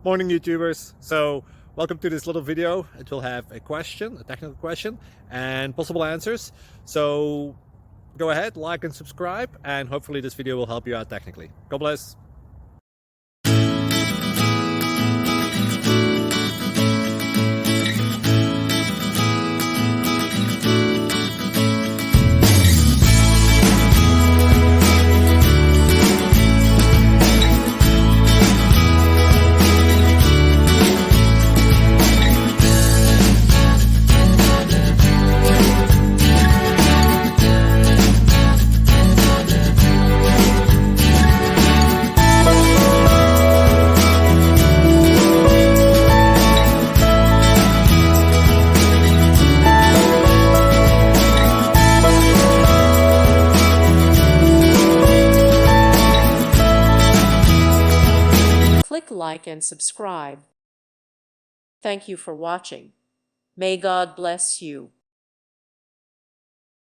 Morning, YouTubers. So welcome to this little video. It will have a question, a technical question, and possible answers. So go ahead, like and subscribe, and hopefully this video will help you out technically. God bless. Click like and subscribe. Thank you for watching. May God bless you.